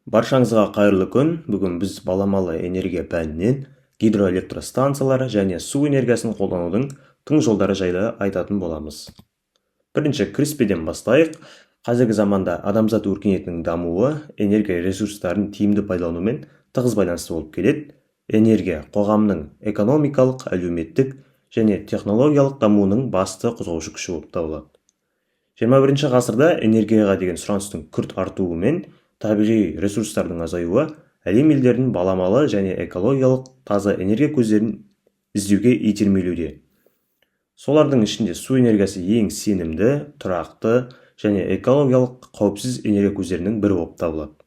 Баршаңызға қайырлы күн. Бүгін біз баламалы энергия пәнінен гидроэлектростанциялар және су энергиясын қолданудың тың жолдары жайлы айтатын боламыз. Бірінші кіріспеден бастайық. Қазіргі заманда адамзат өркениетінің дамуы энергия ресурстарын тиімді пайдаланумен тығыз байланысты болып келеді. Энергия қоғамның экономикалық, әлеуметтік және технологиялық дамуының басты қозғаушы күші болып табылады. 21 ғасырда энергияға деген сұраныстың күрт артуымен табиғи ресурстардың азаюы әлем елдерінің баламалы және экологиялық таза энергия көздерін іздеуге итермелеуде. Солардың ішінде су энергиясы ең сенімді, тұрақты және экологиялық қауіпсіз энергия көздерінің бірі болып табылады.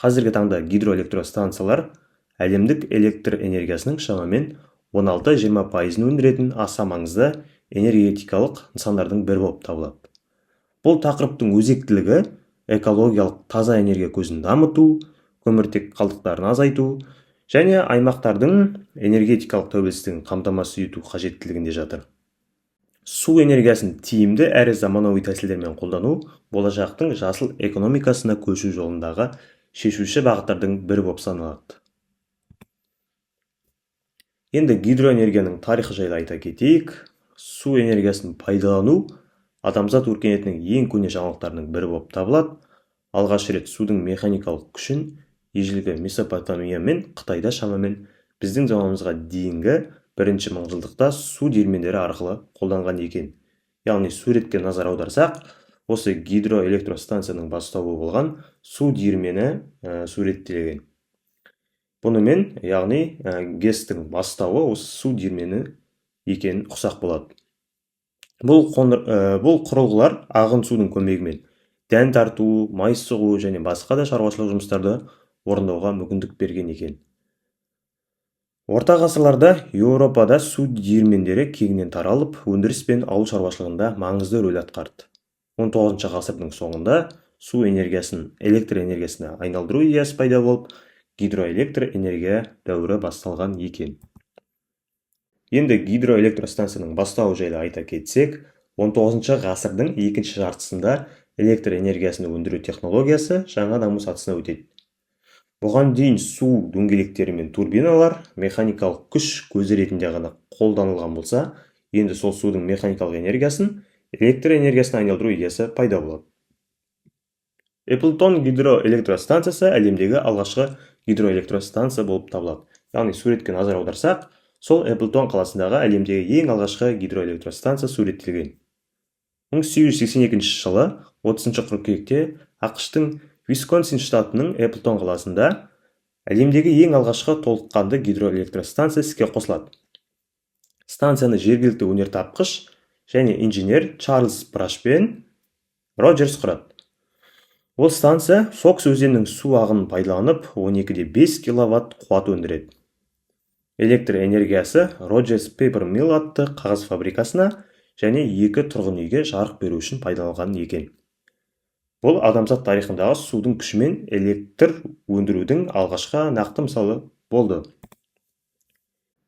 Қазіргі таңда гидроэлектростанциялар әлемдік электр энергиясының шамамен 16-20% өндіретін аса маңызды энергетикалық нысандардың бірі болып табылады. Бұл тақырыптың өзектілігі экологиялық таза энергия көзін дамыту, көміртек қалдықтарын азайту және аймақтардың энергетикалық тәуелсіздігін қамтамасыз ету қажеттілігінде жатыр. Су энергиясын тиімді әрі заманауи тәсілдермен қолдану болашақтың жасыл экономикасына көшу жолындағы шешуші бағыттардың бірі болып саналады. Енді гидроэнергияның тарихы жайлы айта кетейік. Су энергиясын пайдалану адамзат өркениетінің ең көне жаңалықтарының бірі болып табылады. Алғаш рет судың механикалық күшін ежелгі Месопотамия мен Қытайда шамамен біздің заманымызға дейінгі бірінші мыңжылдықта су диірмендері арқылы қолданған екен. Яғни суретке назар аударсақ, осы гидроэлектростанцияның бастауы болған су диірмені суреттелген. Бұнымен, яғни ГЭС-тің бастауы осы су диірмені екенін ұқсақ болады. Бұл құрылғылар ағын судың көмегімен дән тарту, май сұғу және басқа да шаруашылық жұмыстарды орындауға мүмкіндік берген екен. Орта ғасырларда Еуропада су диірмендері кеңінен таралып, өндіріс пен ауыл шаруашылығында маңызды рөл атқарды. 19 ғасырдың соңында су энергиясын электр энергиясына айналдыру идеясы пайда болып, гидроэлектр энергия дәуірі басталған екен. Енді гидроэлектростанцияның бастауы жайлы айта кетсек, 19 ғасырдың екінші жартысында электр энергиясын өндіру технологиясы жаңа даму сатысына өтеді. Бұған дейін су дөңгелектері мен турбиналар механикалық күш көзі ретінде ғана қолданылған болса, енді сол судың механикалық энергиясын электр энергиясына айналдыру идеясы пайда болады. Эпплтон гидроэлектростанциясы әлемдегі алғашқы гидроэлектростанция болып табылады. Яғни суретке назар аударсақ, сол Эпплтон қаласындағы әлемдегі ең алғашқы гидроэлектростанция суреттелген. 1882 жылы 30 қыркүйекте ақш-тың Висконсин штатының Эпплтон қаласында әлемдегі ең алғашқы толыққанды гидроэлектростанция іске қосылады. Станцияны жергілікті өнертапқыш және инженер Чарльз Браш пен Роджерс құрады. Ол станция Фокс өзенінің су ағынын пайдаланып 12,5 киловатт қуат өндіреді. Электр энергиясы Роджерс Пейпер Милл атты қағаз фабрикасына және 2 тұрғын үйге жарық беру үшін пайдаланған екен. Бұл адамзат тарихындағы судың күшімен электр өндірудің алғашқы нақты мысалы болды.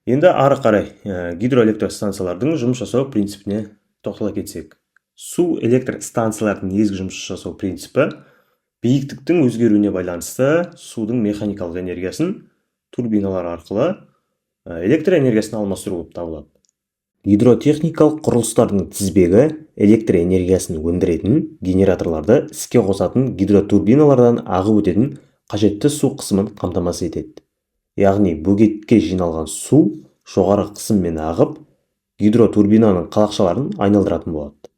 Енді ары қарай гидроэлектростанциялардың жұмыс жасау принципіне тоқтала кетсек. Су электр станциялардың негізгі жұмыс жасау принципі биіктіктің өзгеруіне байланысты судың механикалық энергиясын турбиналар арқылы электр энергиясына алмастыру болып табылады. Гидротехникалық құрылыстардың тізбегі электр энергиясын өндіретін генераторларды іске қосатын гидротурбиналардан ағып өтетін қажетті су қысымын қамтамасыз етеді. Яғни бөгетке жиналған су жоғары қысыммен ағып, гидротурбинаның қалақшаларын айналдыратын болады.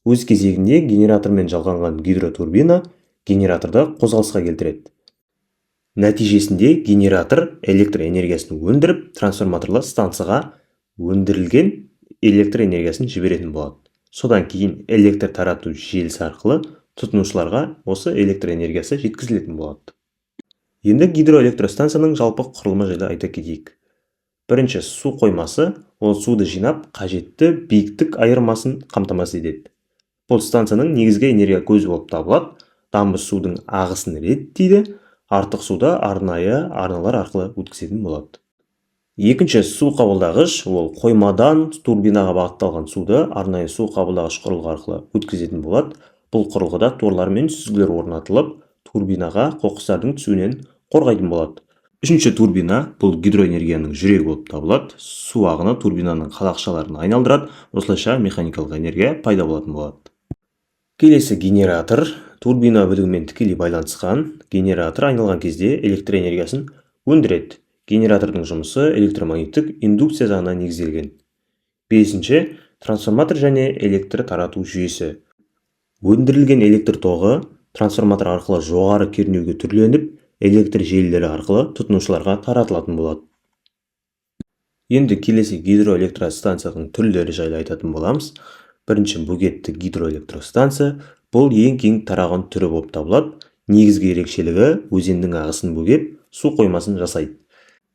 Өз кезегінде генератормен жалғанған гидротурбина генераторды қозғалысқа келтіреді. Нәтижесінде генератор электр энергиясын өндіріп, трансформаторлы станцияға өндірілген электр энергиясын жіберетін болады. Содан кейін электр тарату желісі арқылы тұтынушыларға осы электр энергиясы жеткізілетін болады. Енді гидроэлектростанцияның жалпы құрылымы жайлы айта кетейік. Бірінші, су қоймасы, ол суды жинап, қажетті биіктік айырмасын қамтамасыз етеді. Бұл станцияның негізгі энергия көзі болып табылады. Дамбы судың ағысын реттейді, артық суды арнайы арналар арқылы өткізетін болады. Екінші, су қабылдағыш, ол қоймадан турбинаға бағытталған суды арнайы су қабылдағыш құрылғы арқылы өткізетін болады. Бұл құрылғыда торлар мен сүзгілер орнатылып, турбинаға қоқыстардың түсуінен қорғайтын болады. Үшінші турбина бұл гидроэнергияның жүрегі болып табылады. Су ағыны турбинаның қалақшаларын айналдырады, осылайша механикалық энергия пайда болатын болады. Келесі генератор турбина бөлігімен тікелей байланысқан. Генератор айналған кезде электр энергиясын өндіреді. Генератордың жұмысы электромагниттік индукция жағына негізделген. Бесінші трансформатор және электр тарату жүйесі. Өндірілген электр тоғы трансформатор арқылы жоғары кернеуге түрленіп, электр желілері арқылы тұтынушыларға таратылатын болады. Енді келесі гидроэлектростанцияның түрлері жайлы айтатын боламыз. Бірінші бөгетті гидроэлектростанция. Бұл ең кең тараған түрі болып табылады. Негізгі ерекшелігі өзеннің ағысын бөгеп, су қоймасын жасайды.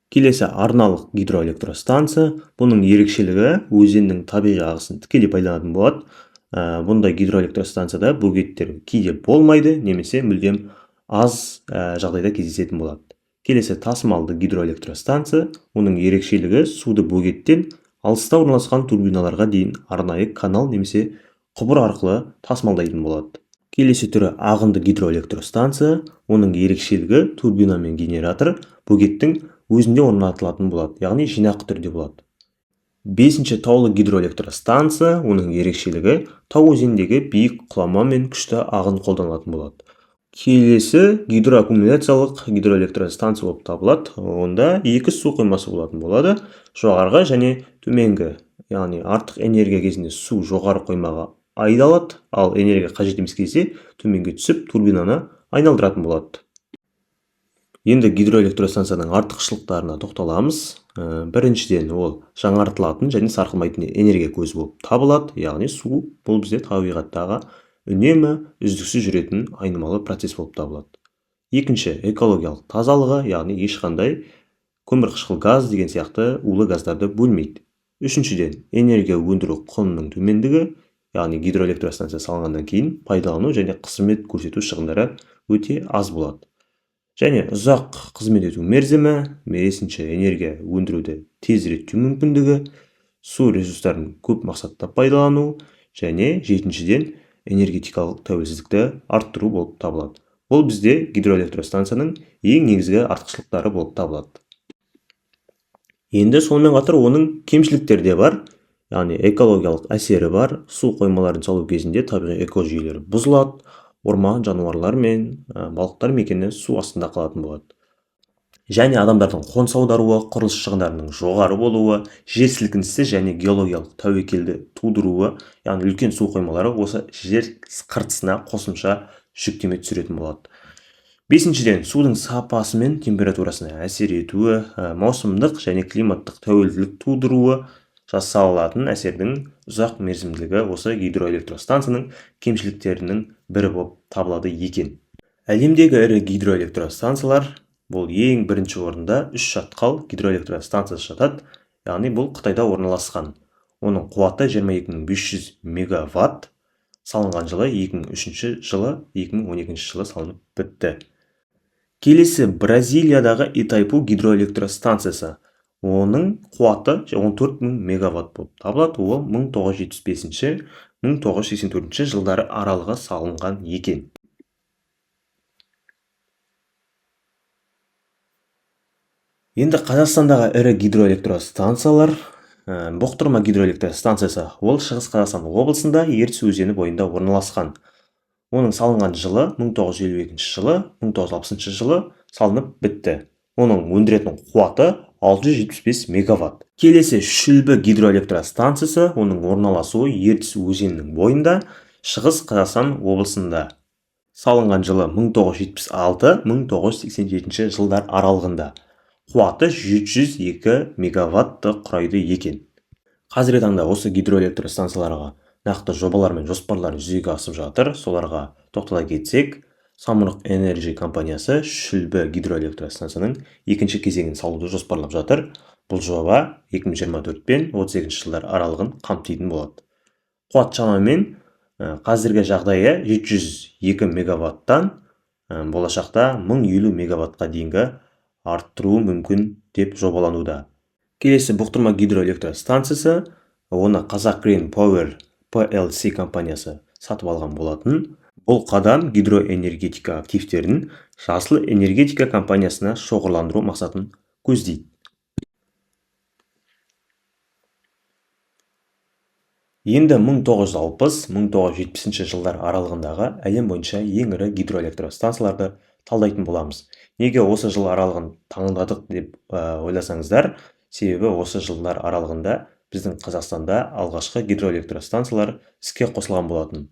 Келесі арналық гидроэлектростанция. Бұның ерекшелігі өзеннің табиғи ағысын тікелей пайдаланатын болады. Бұндай гидроэлектростанцияда бөгеттер кейде болмайды, немесе мүлдем аз жағдайда кездесетін болады. Келесі тасымалды гидроэлектростанция. Оның ерекшелігі суды бөгеттен алыста орналасқан турбиналарға дейін арнайы канал немесе құбыр арқылы тасымалдайтын болады. Келесі түрі ағынды гидроэлектростанция. Оның ерекшелігі турбина мен генератор бөгеттің өзінде орнатылатын болады, яғни жинақы түрде болады. Бесінші таулы гидроэлектростанция. Оның ерекшелігі тау өзеніндегі биік құлама мен күшті ағын қолданылатын болады. Келесі гидроаккумуляциялық гидроэлектростанция болып табылады. Онда екі су қоймасы болатын болады. Жоғарғы және төменгі, яғни артық энергия кезінде су жоғары қоймаға айдалады, ал энергия қажет емес кезде төменге түсіп турбинаны айналдыратын болады. Енді гидроэлектростанцияның артықшылықтарына тоқталамыз. Біріншіден ол жаңартылатын және сарқылмайтын энергия көзі болып табылады, яғни су бұл бізде табиғаттағы үнемі үздіксіз жүретін айнымалы процесс болып табылады. Екінші, экологиялық тазалығы, яғни ешқандай көмірқышқыл газ деген сияқты улы газдарды бөлмейді. Үшіншіден, энергия өндіру құнының төмендігі, яғни гидроэлектростанция салынғаннан кейін пайдалану және қызмет көрсету шығындары өте аз болады. Және ұзақ қызмет ету мерзімі, бесінші энергия өндіруді тез реттеу мүмкіндігі, су ресурстарын көп мақсатта пайдалану, және жетіншіден энергетикалық тәуелсіздікті арттыру болып табылады. Бұл бізде гидроэлектростанцияның ең негізгі артықшылықтары болып табылады. Енді сонымен қатар оның кемшіліктері де бар, яғни экологиялық әсері бар. Су қоймаларын салу кезінде табиғи экожүйелер бұзылады, орман жануарлар мен балықтар мекені су астында қалатын болады. Және адамдардың қоныс аударуы, құрылыс шығындарының жоғары болуы, жер сілкінісі және геологиялық тәуекелді тудыруы, яғни үлкен су қоймалары осы жер қыртысына қосымша жүктеме түсіретін болады. Бесіншіден, судың сапасы мен температурасына әсер етуі, маусымдық және климаттық тәуелділік тудыруы, жасалатын әсердің ұзақ мерзімділігі осы гидроэлектростанцияның кемшіліктерінің бірі болып табылады екен. Әлемдегі ірі гидроэлектростанциялар бұл ең бірінші орында 3 шатқал гидроэлектростанциясы жатады, яғни бұл Қытайда орналасқан. Оның қуаты 22500 мегаватт, салынған жылы 2003 жылы, 2012 жылы салынып бітті. Келесі Бразилиядағы Итайпу гидроэлектростанциясы. Оның қуаты 14000 мегаватт болып табылады. Ол 1975-1984 жылдары аралығы салынған екен. Енді Қазақстандағы ірі гидроэлектростанциялар, Бұқтырма гидроэлектростанциясы, ол Шығыс Қазақстан облысында Ертіс өзені бойында орналасқан. Оның салынған жылы 1952 жылы, 1960 жылы салынып бітті. Оның өндіретін қуаты 675 мегаватт. Келесі Шүлбі гидроэлектростанциясы, оның орналасуы Ертіс өзенінің бойында Шығыс Қазақстан облысында. Салынған жылы 1976-1987 жылдар аралығында. Қуаты 702 мегаватты құрайды екен. Қазіргі таңда осы гидроэлектростанцияларға нақты жобалар мен жоспарлар жүзеге асып жатыр. Соларға тоқтала кетсек, Самұрық Энерджи компаниясы Шүлбі гидроэлектростанцияның екінші кезеңін салуды жоспарлап жатыр. Бұл жоба 2024 пен 38 жылдар аралығын қамтитын болады. Қуат шамамен қазіргі жағдайы 702 мегаваттан болашақта 1050 мегаваттқа дейінгі арттыруы мүмкін деп жобалануда. Келесі Бұқтырма гидроэлектростанциясы, оны Қазақ Green Power PLC компаниясы сатып алған болатын. Бұл қадам гидроэнергетика активтерін жасыл энергетика компаниясына шоғырландыру мақсатын көздейді. Енді 1960-1970 жылдар аралығындағы әлем бойынша ең ірі гидроэлектростансаларды талдайтын боламыз. Неге осы жыл аралығын таңдадық деп ойласаңыздар, себебі осы жылдар аралығында біздің Қазақстанда алғашқы гидроэлектростансалар іске қосылған болатын.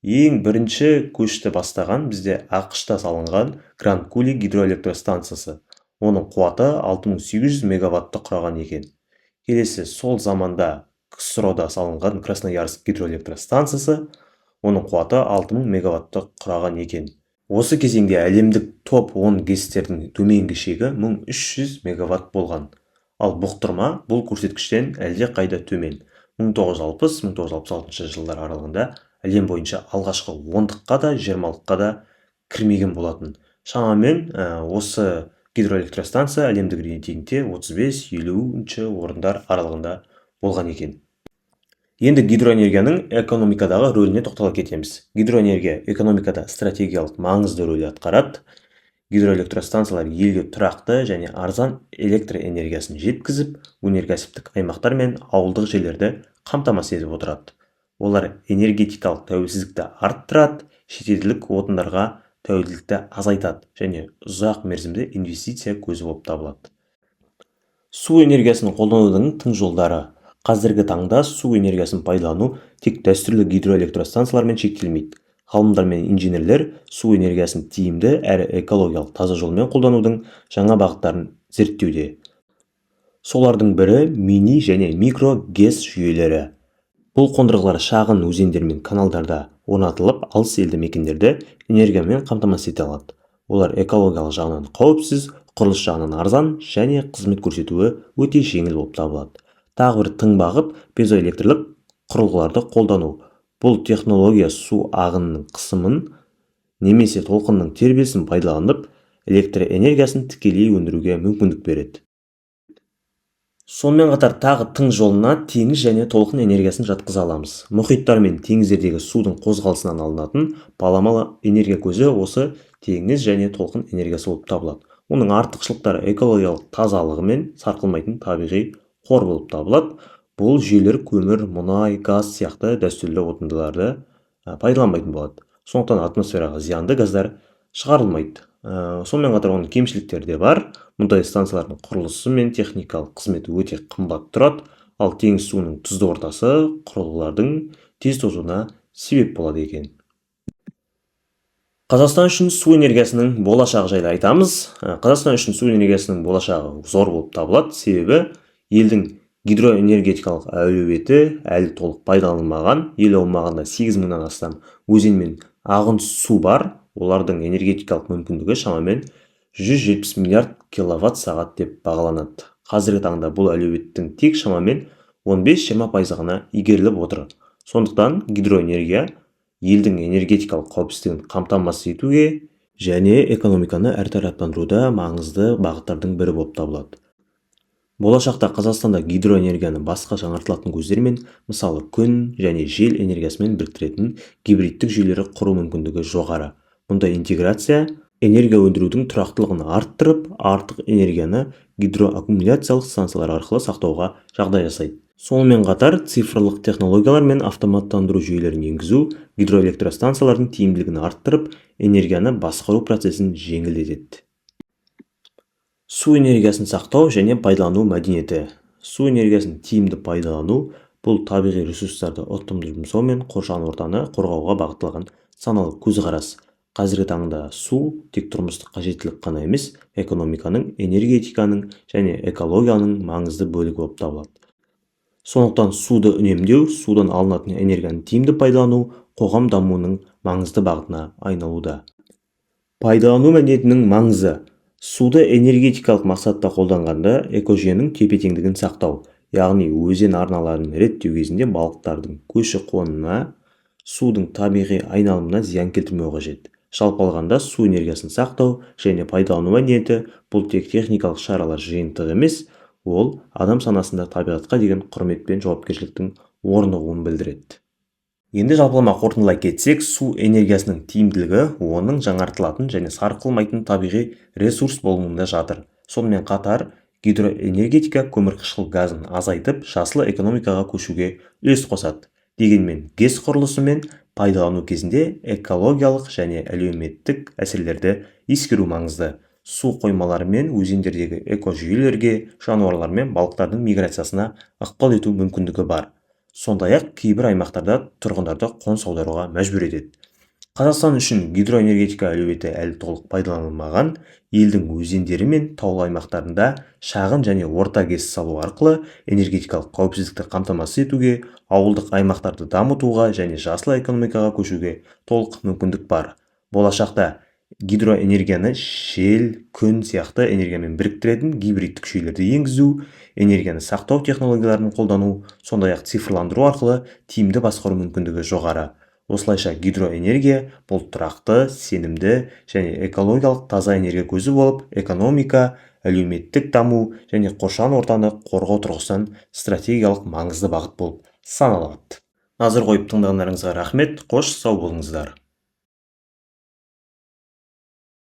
Ең бірінші көшті бастаған бізде ақш-та салынған Гранд-Кули гидроэлектростансасы. Оның қуаты 6800 мегаватты құраған екен. Келесі сол заманда КСРО-да салынған Красноярск гидроэлектростансасы, оның қуаты 6000 мегаватты құраған екен. Осы кезеңде әлемдік топ 10 ГЭС-тердің төменгі шегі 1300 мегаватт болған. Ал бұқтырма бұл көрсеткіштен әлде қайда төмен. 1960-1966 жылдар аралығында әлем бойынша алғашқы 10-қа да 20-қа да кірмеген болатын. Шамамен осы гидроэлектростанция әлемдік рейтингте 35-50 орындар аралығында болған екен. Енді гидроэнергияның экономикадағы рөліне тоқтала кетеміз. Гидроэнергия экономикада стратегиялық маңызды рөл атқарады. Гидроэлектростансалар елге тұрақты және арзан электр энергиясын жеткізіп, өнеркәсіптік аймақтар мен ауылдық жерлерді қамтамасыз етіп отырады. Олар энергетикалық тәуелсіздікті арттырады, шетелдік отындарға тәуелділікті азайтады және ұзақ мерзімді инвестиция көзі болып табылады. Су энергиясын қолданудың тың жолдары. Қазіргі таңда су энергиясын пайдалану тек дәстүрлі гидроэлектростансалармен шектелмейді. Ғалымдар мен инженерлер су энергиясын тиімді әрі экологиялық таза жолмен қолданудың жаңа бағыттарын зерттеуде. Солардың бірі мини және микро ГЭС жүйелері. Бұл қондырғылар шағын өзендер мен каналдарда орнатылып, алыс елді мекендерді энергиямен қамтамасыз ете алады. Олар экологиялық жағынан қауіпсіз, құрылыс жағынан арзан және қызмет көрсетуі өте жеңіл болып табылады. Тағы бір тың бағыт пьезоэлектрлік құрылғыларды қолдану. Бұл технология су ағынының қысымын немесе толқынның тербелісін пайдаланып, электр энергиясын тікелей өндіруге мүмкіндік береді. Сонымен қатар тағы тың жолына теңіз және толқын энергиясын жатқыза аламыз. Мұхиттар мен теңіздердегі судың қозғалысынан алынатын баламалы энергия көзі осы теңіз және толқын энергиясы болып табылады. Оның артықшылықтары экологиялық тазалығы мен сарқылмайтын табиғи қор болып табылады. Бұл жүйелер көмір, мұнай, газ сияқты дәстүрлі отындыларды пайдаланбайтын болады. Сондықтан атмосфераға зиянды газдар шығарылмайды. Сонымен қатар оның кемшіліктері де бар. Мұндай станциялардың құрылысы мен техникалық қызметі өте қымбат тұрады, ал теңіз суының тұзды ортасы құрылғылардың тез тозуына себеп болады екен. Қазақстан үшін су энергиясының болашағы жайлы айтамыз. Қазақстан үшін су энергиясының болашағы зор болып табылады, себебі елдің гидроэнергетикалық әлеуеті әлі толық пайдаланылмаған. Ел аумағында 8000-нан астам өзен мен ағын су бар. Олардың энергетикалық мүмкіндігі шамамен 170 миллиард киловатт сағат деп бағаланады. Қазіргі таңда бұл әлеуеттің тек шамамен 15-20% ғана игеріліп отыр. Сондықтан гидроэнергия елдің энергетикалық қауіпсіздігін қамтамасыз етуге және экономиканы әртараптандыруда маңызды бағыттардың бірі болып табылады. Болашақта Қазақстанда гидроэнергияны басқа жаңартылатын көздермен, мысалы күн және жел энергиясымен біріктіретін гибридтік жүйелері құру мүмкіндігі жоғары. Мұндай интеграция энергия өндірудің тұрақтылығын арттырып, артық энергияны гидроаккумуляциялық станциялар арқылы сақтауға жағдай жасайды. Сонымен қатар цифрлық технологиялар мен автоматтандыру жүйелерін енгізу гидроэлектростанциялардың тиімділігін арттырып, энергияны басқару процесін жеңілдетеді. Су энергиясын сақтау және пайдалану мәдениеті. Су энергиясын тиімді пайдалану бұл табиғи ресурстарды ұтымды жұмсау мен қоршаған ортаны қорғауға бағытталған саналы көзқарас. Қазіргі таңда су тек тұрмыстық қажеттілік қана емес, экономиканың, энергетиканың және экологияның маңызды бөлігі болып табылады. Сондықтан суды үнемдеу, судан алынатын энергияны тиімді пайдалану қоғам дамуының маңызды бағытына айналуда. Пайдалану мәдениетінің маңызы. Суды энергетикалық мақсатта қолданғанда экожүйенің тепе-теңдігін сақтау, яғни өзен арналарын реттеу кезінде балықтардың көші-қонына, судың табиғи айналымына зиян келтірмеу қажет. Жалпы алғанда су энергиясын сақтау және пайдалану мәдениеті бұл тек техникалық шаралар жиынтығы емес, ол адам санасында табиғатқа деген құрмет пен жауапкершіліктің орнығуын білдіреді. Енді жалпылама қорытындылай кетсек, су энергиясының тиімділігі оның жаңартылатын және сарқылмайтын табиғи ресурс болуында жатыр. Сонымен қатар, гидроэнергетика көмірқышқыл газын азайтып, жасыл экономикаға көшуге үлес қосады. Дегенмен, ГЭС құрылысы мен пайдалану кезінде экологиялық және әлеуметтік әсерлерді ескеру маңызды. Су қоймалары мен өзендердегі экожүйелерге, жануарлар мен балықтардың миграциясына ықпал ету мүмкіндігі бар. Сондай-ақ кейбір аймақтарда тұрғындарды қоныс аударуға мәжбүр етеді. Қазақстан үшін гидроэнергетика әлеуеті әлі толық пайдаланылмаған. Елдің өзендері мен таулы аймақтарында шағын және орта ГЭС салу арқылы энергетикалық қауіпсіздікті қамтамасыз етуге, ауылдық аймақтарды дамытуға және жасыл экономикаға көшуге толық мүмкіндік бар. Болашақта гидроэнергияны жел, күн сияқты энергиямен біріктіретін гибридтік жүйелерді енгізу, энергияны сақтау технологияларын қолдану, сондай-ақ цифрландыру арқылы тиімді басқару мүмкіндігі жоғары. Осылайша гидроэнергия бұл тұрақты, сенімді және экологиялық таза энергия көзі болып, экономика, әлеуметтік даму және қоршаған ортаны қорғау тұрғысынан стратегиялық маңызды бағыт болып саналады. Назар қойып тыңдағандарыңызға рахмет. Қош сау болыңыздар.